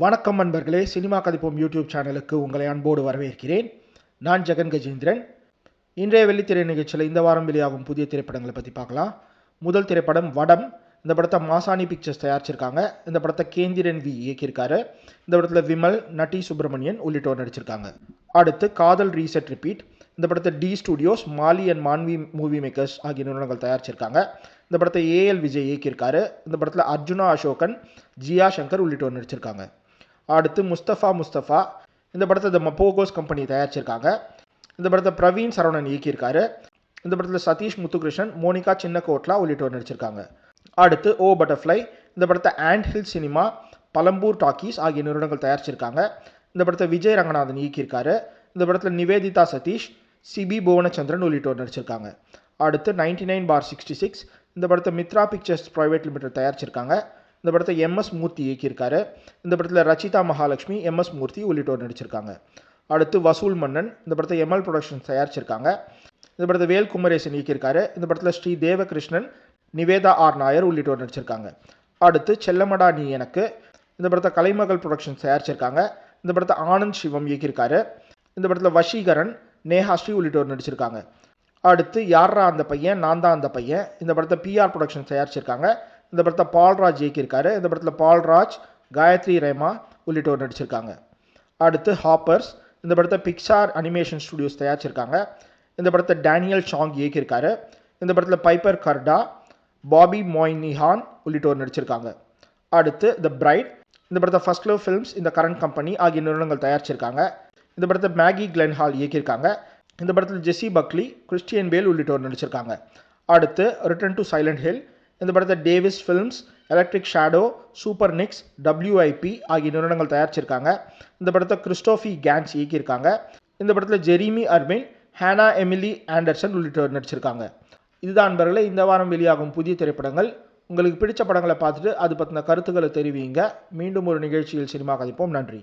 வணக்கம் நண்பர்களே, cinema கதைப்போம் YouTube சேனலுக்கு உங்களை அன்போடு வரவேற்கிறேன். நான் ஜெகன் கஜேந்திரன். இன்றைய வெள்ளித்திரை நிகழ்ச்சியில் இந்த வாரம் வெளியாகும் புதிய திரைப்படங்களை பற்றி பார்க்கலாம். முதல் திரைப்படம் வடம். இந்த படத்தை மாசாணி பிக்சர்ஸ் தயாரிச்சிருக்காங்க. இந்த படத்தை கேந்திரன் வி இயக்கியிருக்காரு. இந்த படத்தில் விமல், நட்டி சுப்பிரமணியன் உள்ளிட்டோர் நடிச்சிருக்காங்க. அடுத்து காதல் ரீசெட் ரிப்பீட். இந்த படத்தை D Studios, Mali and Manvi Movie Makers ஆகிய நிறுவனங்கள் தயாரிச்சிருக்காங்க. இந்த படத்தை ஏஎல் விஜய் இயக்கியிருக்காரு. இந்த படத்தில் அர்ஜுனா அசோகன், ஜியா சங்கர் உள்ளிட்டோர் நடிச்சிருக்காங்க. அடுத்து முஸ்தபா. இந்த படத்தை த மப்போகோஸ் கம்பெனி தயாரிச்சிருக்காங்க. இந்த படத்தை பிரவீன் சரவணன் இயக்கியிருக்காரு. இந்த படத்தில் சதீஷ் முத்துகிருஷ்ணன், மோனிகா சின்னகோட்லா உள்ளிட்டோர் நடிச்சிருக்காங்க. அடுத்து ஓ பட்டர்ஃப்ளை. இந்த படத்தை ஆண்ட் ஹில் சினிமா, பலம்பூர் டாக்கீஸ் ஆகிய நிறுவனங்கள் தயாரிச்சிருக்காங்க. இந்த படத்தை விஜய் ரங்கநாதன் இயக்கியிருக்காரு. இந்த படத்தில் நிவேதிதா சதீஷ், சிபி புவனச்சந்திரன் உள்ளிட்டோர் நடிச்சிருக்காங்க. அடுத்து 99/66. இந்த படத்தை மித்ரா பிக்சர்ஸ் பிரைவேட் லிமிடெட் தயாரிச்சிருக்காங்க. இந்த படத்தை எம்எஸ் மூர்த்தி இயக்கியிருக்காரு. இந்த படத்தில் ரச்சிதா மகாலட்சுமி, எம்எஸ் மூர்த்தி உள்ளிட்டோர் நடிச்சிருக்காங்க. அடுத்து வசூல் மன்னன். இந்த படத்தை எம்எல் ப்ரொடக்ஷன்ஸ் தயாரிச்சிருக்காங்க. இந்த படத்தை வேல் குமரேசன் இயக்கியிருக்காரு. இந்த படத்தில் ஸ்ரீ தேவகிருஷ்ணன், நிவேதா ஆர் நாயர் உள்ளிட்டோர் நடிச்சிருக்காங்க. அடுத்து செல்லமடா நீ எனக்கு. இந்த படத்தை கலைமகள் ப்ரொடக்ஷன்ஸ் தயாரிச்சிருக்காங்க. இந்த படத்தை ஆனந்த் சிவம் இயக்கியிருக்காரு. இந்த படத்தில் வஷீகரன், நேஹாஸ்ரீ உள்ளிட்டோர் நடிச்சிருக்காங்க. அடுத்து யாரா அந்த பையன், நான் தான் அந்த பையன். இந்த படத்தை பிஆர் ப்ரொடக்ஷன்ஸ் தயாரிச்சிருக்காங்க. இந்த படத்தை பால்ராஜ் இயக்கியிருக்காரு. இந்த படத்தில் பால்ராஜ், காயத்ரி ரேமா உள்ளிட்டோர் நடிச்சிருக்காங்க. அடுத்து ஹாப்பர்ஸ். இந்த படத்தை பிக்சார் அனிமேஷன் ஸ்டுடியோஸ் தயாரிச்சிருக்காங்க. இந்த படத்தை டேனியல் சாங் இயக்கியிருக்காரு. இந்த படத்தில் பைப்பர் கர்டா, பாபி மொய்னிஹான் உள்ளிட்டோர் நடிச்சிருக்காங்க. அடுத்து த பிரைட். இந்த படத்தை ஃபர்ஸ்ட் லவ் ஃபிலிம்ஸ், இந்த கரண்ட் கம்பெனி ஆகிய நிறுவனங்கள் தயாரிச்சிருக்காங்க. இந்த படத்தை மேகி கிளென்ஹால் இயக்கியிருக்காங்க. இந்த படத்தில் ஜெஸ்ஸி பக்லி, கிறிஸ்டியன் பேல் உள்ளிட்டோர் நடிச்சிருக்காங்க. அடுத்து ரிட்டர்ன் டு சைலண்ட் ஹில். இந்த படத்தை Davis Films, Electric Shadow, Super Nix, WIP ஆகிய நிறுவனங்கள் தயாரிச்சிருக்காங்க. இந்த படத்தை கிறிஸ்டோஃபி கேன்ஸ் இயக்கியிருக்காங்க. இந்த படத்தில் ஜெரிமி அர்வின், ஹேனா எமிலி ஆண்டர்சன் உள்ளிட்டோர் நடிச்சிருக்காங்க. இதுதான் நண்பர்களே இந்த வாரம் வெளியாகும் புதிய திரைப்படங்கள். உங்களுக்கு பிடிச்ச படங்களை பார்த்துட்டு அது பற்றின கருத்துக்களை தெரிவிங்க. மீண்டும் ஒரு நிகழ்ச்சியில் சினிமா கதைப்போம். நன்றி.